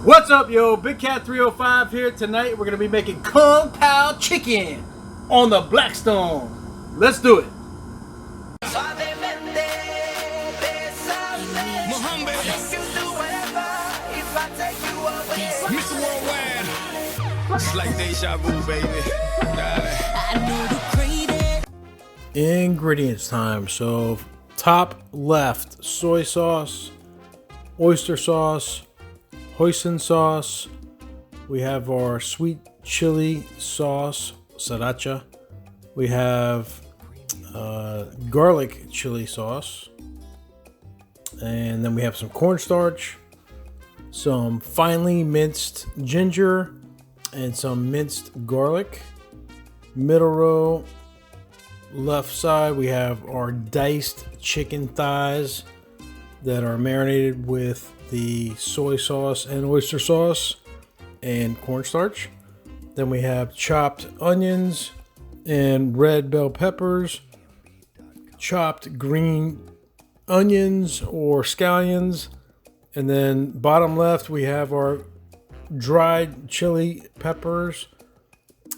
What's up, yo? Big Cat 305 here. Tonight we're gonna be making Kung Pao chicken on the Blackstone. Let's do it. Mr. Worldwide. It's like deja vu, baby. Ingredients time. So, top left, soy sauce, oyster sauce, hoisin sauce. We have our sweet chili sauce, sriracha. We have garlic chili sauce. And then we have some cornstarch, some finely minced ginger, and some minced garlic. Middle row, left side, we have our diced chicken thighs that are marinated with the soy sauce and oyster sauce and cornstarch. Then we have chopped onions and red bell peppers, chopped green onions or scallions, and then bottom left we have our dried chili peppers,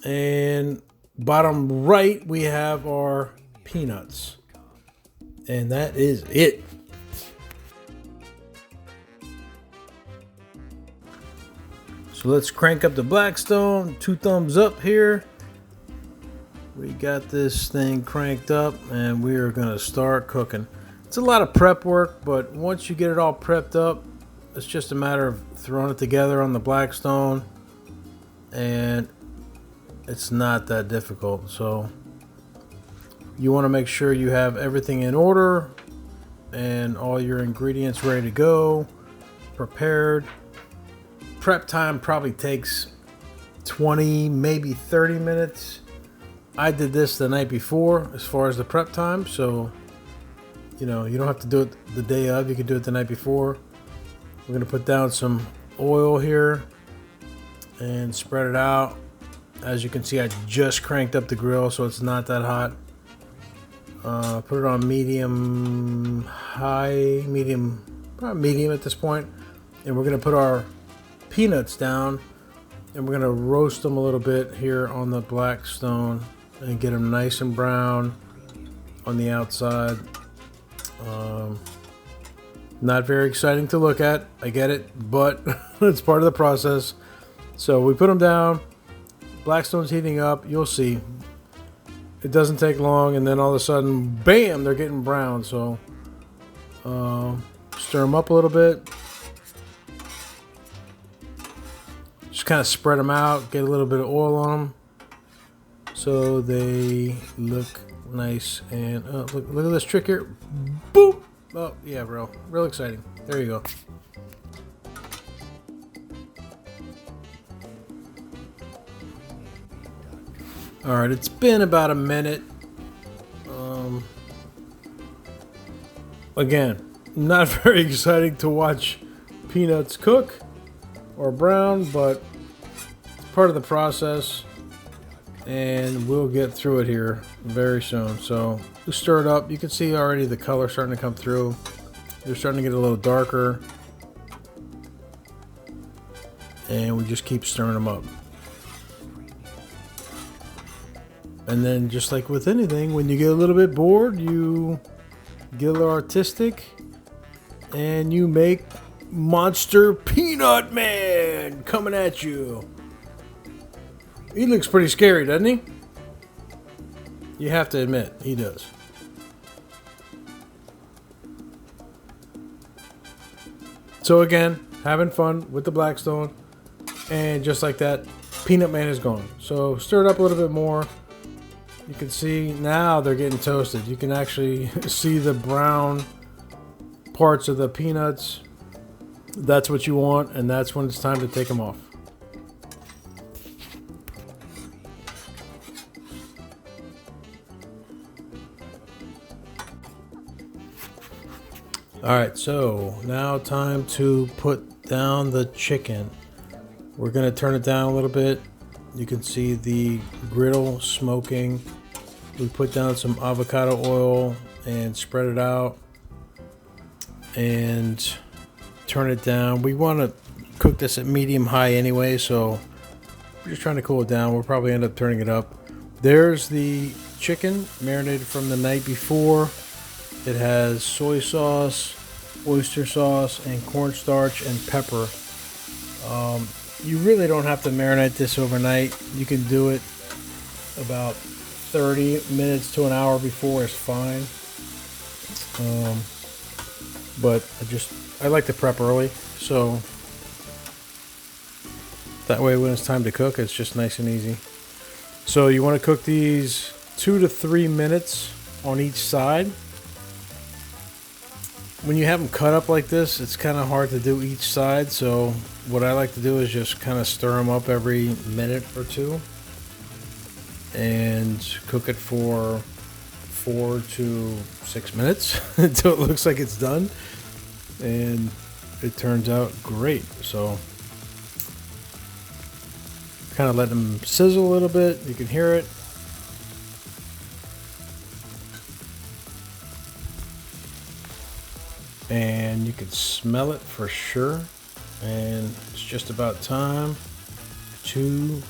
and bottom right we have our peanuts, and that is it. So let's crank up the Blackstone. 2 thumbs up here. We got this thing cranked up and we are gonna start cooking. It's a lot of prep work, but once you get it all prepped up, it's just a matter of throwing it together on the Blackstone, and it's not that difficult. So you want to make sure you have everything in order and all your ingredients ready to go, prepared. Prep time probably takes 20, maybe 30 minutes. I did this the night before as far as the prep time, so you know, you don't have to do it the day of. You can do it the night before. We're going to put down some oil here and spread it out. As you can see, I just cranked up the grill, so it's not that hot. Put it on medium, high, medium, probably medium at this point. And we're going to put our peanuts down, and we're going to roast them a little bit here on the Blackstone and get them nice and brown on the outside. Not very exciting to look at, I get it, but it's part of the process. So we put them down, Blackstone's heating up, you'll see. It doesn't take long, and then all of a sudden, bam, they're getting brown. So stir them up a little bit. Just kind of spread them out, get a little bit of oil on them so they look nice. And look at this trick here. Boop! Oh yeah, bro, real exciting. There you go. All right, it's been about a minute. Again, not very exciting to watch peanuts cook or brown, but it's part of the process, and we'll get through it here very soon. So we stir it up. You can see already the color starting to come through. They're starting to get a little darker, and we just keep stirring them up. And then, just like with anything, when you get a little bit bored, you get a little artistic and you make Monster Peanut Man coming at you. He looks pretty scary, doesn't he? You have to admit, he does. So again, having fun with the Blackstone, and just like that, Peanut Man is gone. So stir it up a little bit more. You can see now they're getting toasted. You can actually see the brown parts of the peanuts. That's what you want, and that's when it's time to take them off. Alright, so now time to put down the chicken. We're going to turn it down a little bit. You can see the griddle smoking. We put down some avocado oil and spread it out and turn it down. We want to cook this at medium high anyway, so we're just trying to cool it down. We'll probably end up turning it up. There's the chicken marinated from the night before. It has soy sauce, oyster sauce, and cornstarch and pepper. You really don't have to marinate this overnight. You can do it about 30 minutes to an hour before is fine. But I like to prep early, so that way when it's time to cook, it's just nice and easy. So you want to cook these 2 to 3 minutes on each side. When you have them cut up like this, it's kind of hard to do each side, so what I like to do is just kind of stir them up every minute or two and cook it for 4 to 6 minutes until it looks like it's done, and it turns out great. So kind of let them sizzle a little bit. You can hear it. And you can smell it for sure. And it's just about time to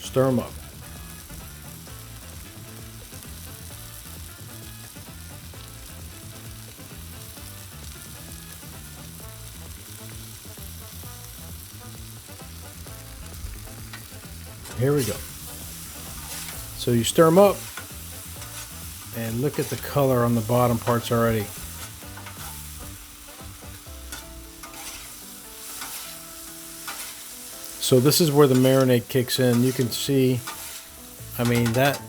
stir them up. Here we go. So you stir them up, and look at the color on the bottom parts already. So this is where the marinade kicks in. You can see, I mean, that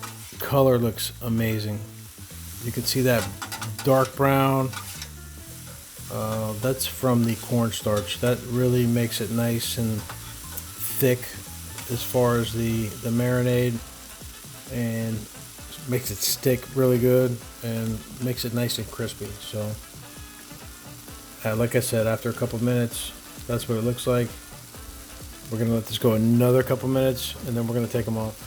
color looks amazing. You can see that dark brown. That's from the cornstarch. That really makes it nice and thick as far as the marinade, and makes it stick really good and makes it nice and crispy. So like I said, after a couple minutes, that's what it looks like. We're gonna let this go another couple minutes, and then we're gonna take them off.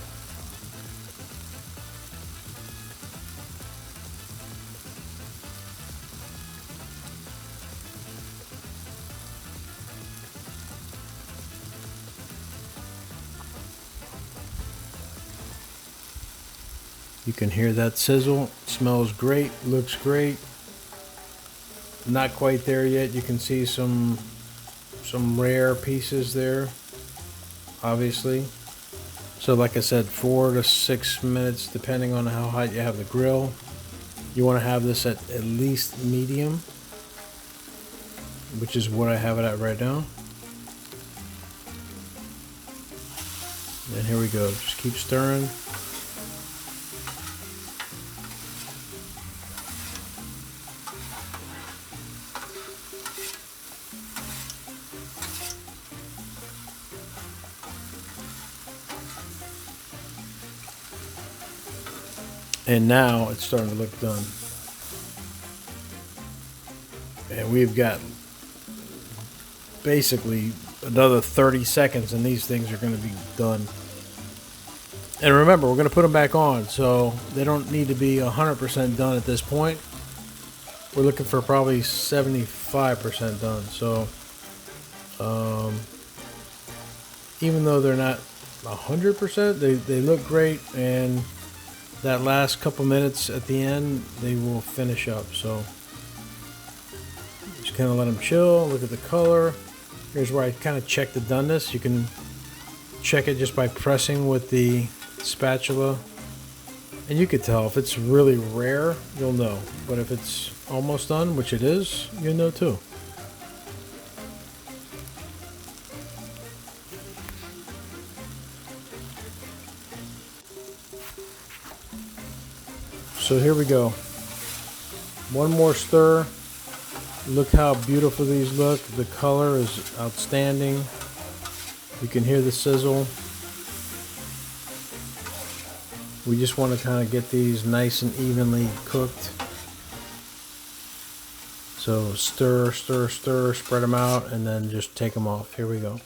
You can hear that sizzle. It smells great, looks great. Not quite there yet. You can see some rare pieces there, obviously. So like I said, 4 to 6 minutes depending on how hot you have the grill. You want to have this at least medium, which is what I have it at right now. And here we go. Just keep stirring. And now it's starting to look done. And we've got basically another 30 seconds and these things are going to be done. And remember, we're going to put them back on, so they don't need to be 100% done at this point. We're looking for probably 75% done. So even though they're not 100%, they look great, and that last couple minutes at the end, they will finish up. So just kind of let them chill. Look at the color. Here's where I kind of check the doneness. You can check it just by pressing with the spatula, and you could tell if it's really rare, you'll know. But if it's almost done, which it is, you'll know too. So here we go. One more stir. Look how beautiful these look. The color is outstanding. You can hear the sizzle. We just want to kind of get these nice and evenly cooked. So stir, stir, stir, spread them out, and then just take them off. Here we go.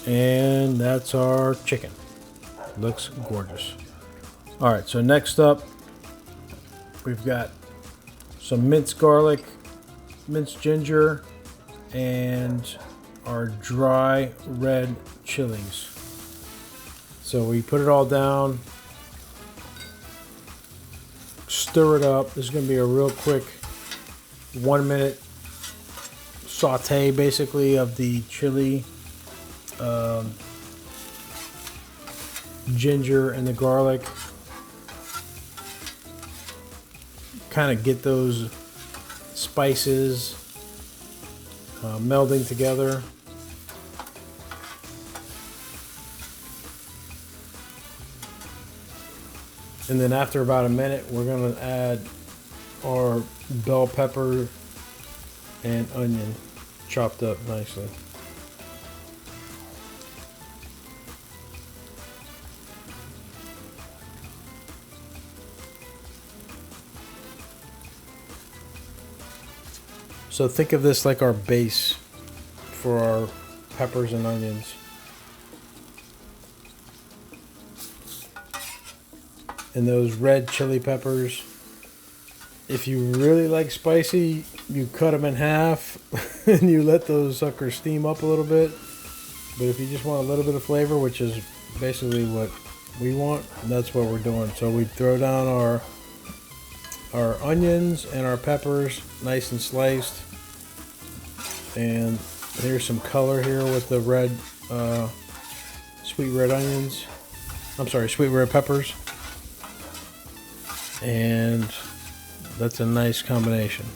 And that's our chicken. Looks gorgeous. All right, so next up, we've got some minced garlic, minced ginger, and our dry red chilies. So we put it all down, stir it up. This is going to be a real quick 1 minute saute basically of the chili, ginger, and the garlic. Kind of get those spices melding together. And then after about a minute, we're going to add our bell pepper and onion chopped up nicely. So think of this like our base for our peppers and onions. And those red chili peppers, if you really like spicy, you cut them in half and you let those suckers steam up a little bit. But if you just want a little bit of flavor, which is basically what we want, that's what we're doing. So we throw down our onions and our peppers nice and sliced. And here's some color here with the red, sweet red onions. I'm sorry, sweet red peppers. And that's a nice combination.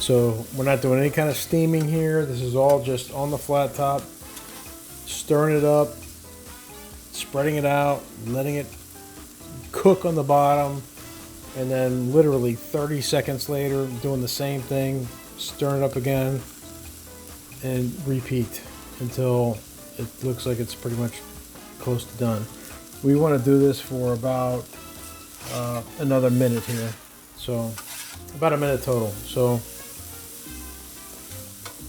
So we're not doing any kind of steaming here. This is all just on the flat top, stirring it up, spreading it out, letting it cook on the bottom, and then literally 30 seconds later doing the same thing, stirring it up again, and repeat until it looks like it's pretty much close to done. We want to do this for about another minute here, so about a minute total. So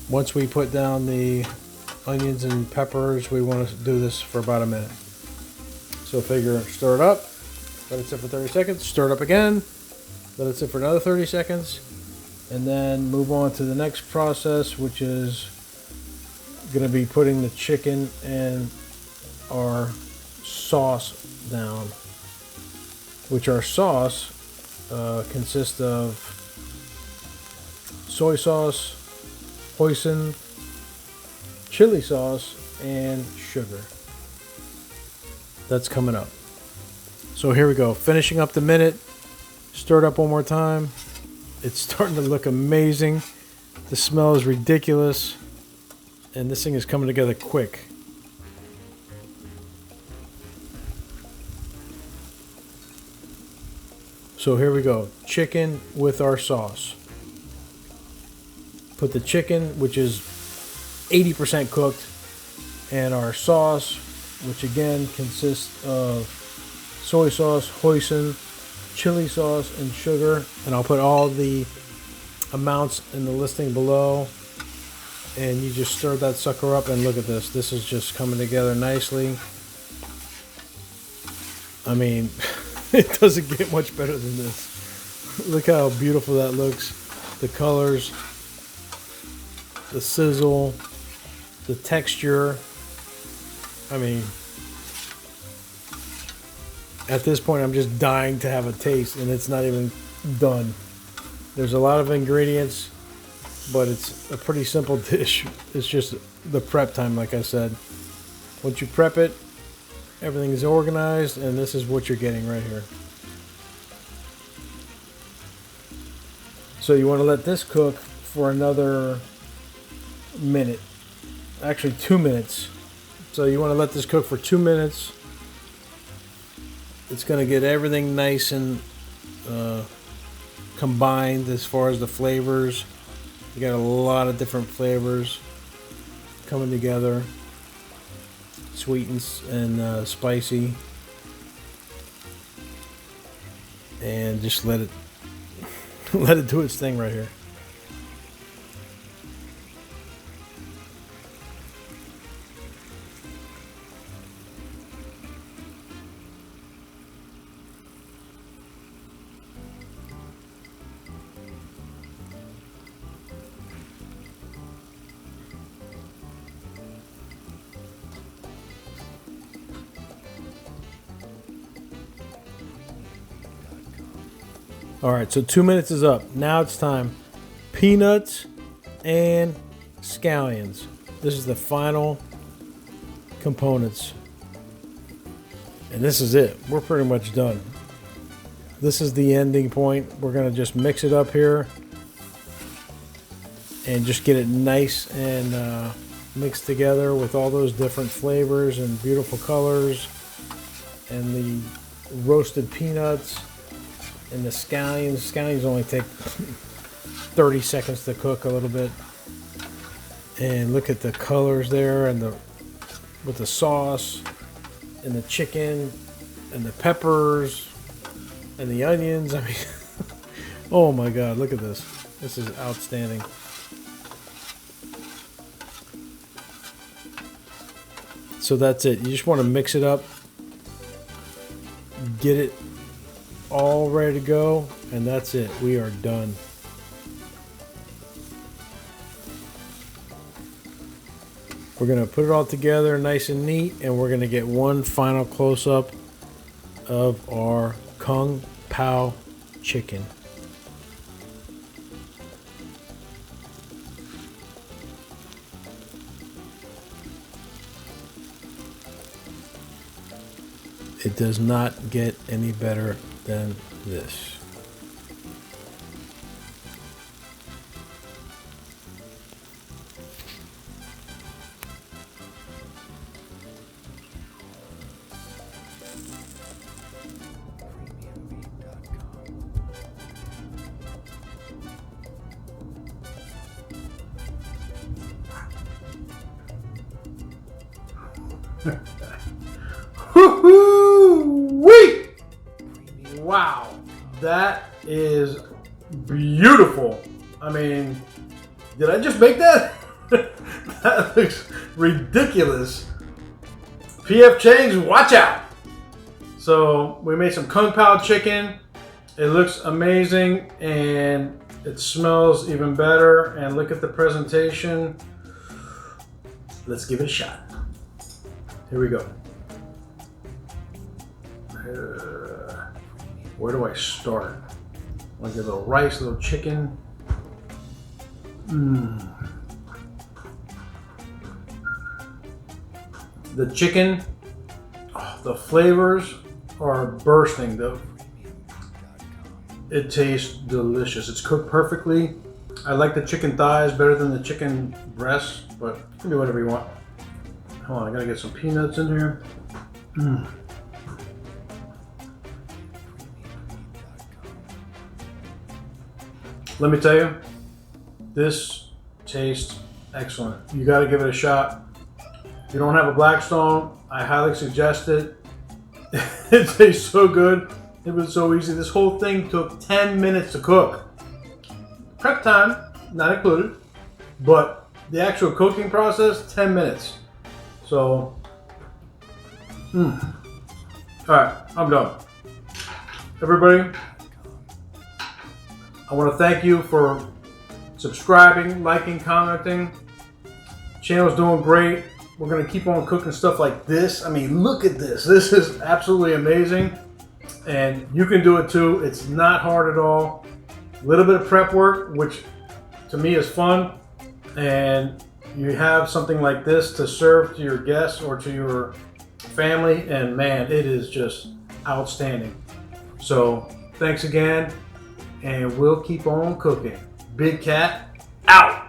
once we put down the onions and peppers, we want to do this for about a minute. So figure, stir it up, let it sit for 30 seconds, stir it up again, let it sit for another 30 seconds, and then move on to the next process, which is going to be putting the chicken and our sauce down, which our sauce consists of soy sauce, hoisin, chili sauce, and sugar. That's coming up. So here we go, finishing up the minute. Stir it up one more time. It's starting to look amazing. The smell is ridiculous. And this thing is coming together quick. So here we go. Chicken with our sauce. Put the chicken, which is 80% cooked, and our sauce, which again consists of soy sauce, hoisin, chili sauce, and sugar. And I'll put all the amounts in the listing below. And you just stir that sucker up, and look at this. This is just coming together nicely. I mean, it doesn't get much better than this. Look how beautiful that looks. The colors, the sizzle, the texture. I mean, at this point, I'm just dying to have a taste, and it's not even done. There's a lot of ingredients, but it's a pretty simple dish. It's just the prep time, like I said. Once you prep it, everything is organized, and this is what you're getting right here. So you want to let this cook for another minute. Actually, 2 minutes. So you want to let this cook for 2 minutes. It's going to get everything nice and combined as far as the flavors. You got a lot of different flavors coming together, sweet and spicy, and just let it do its thing right here. All right, so 2 minutes is up. Now it's time. Peanuts and scallions. This is the final components. And this is it. We're pretty much done. This is the ending point. We're gonna just mix it up here and just get it nice and mixed together with all those different flavors and beautiful colors and the roasted peanuts and the scallions. Scallions only take 30 seconds to cook a little bit. And look at the colors there and with the sauce and the chicken and the peppers and the onions. I mean, oh my God, look at this. This is outstanding. So that's it. You just want to mix it up, get it all ready to go, and that's it. We are done. We're going to put it all together nice and neat, and we're going to get one final close-up of our Kung Pao chicken. It does not get any better than this. Woo-hoo-wee! Wow, that is beautiful. I mean, did I just make that? That looks ridiculous. PF Chang's, watch out. So we made some Kung Pao chicken. It looks amazing and it smells even better. And look at the presentation. Let's give it a shot. Here we go. Where do I start? Like a little rice, a little chicken. The chicken, the flavors are bursting. It tastes delicious. It's cooked perfectly. I like the chicken thighs better than the chicken breasts, but you can do whatever you want. Hold on, I gotta get some peanuts in here. Let me tell you, this tastes excellent. You gotta give it a shot. If you don't have a Blackstone, I highly suggest it. It tastes so good. It was so easy. This whole thing took 10 minutes to cook. Prep time, not included, but the actual cooking process, 10 minutes. So, all right, I'm done. Everybody, I want to thank you for subscribing, liking, commenting. Channel's doing great. We're going to keep on cooking stuff like this. I mean, look at this. This is absolutely amazing. And you can do it too. It's not hard at all. A little bit of prep work, which to me is fun. And you have something like this to serve to your guests or to your family. And man, it is just outstanding. So thanks again. And we'll keep on cooking. Big Cat, out.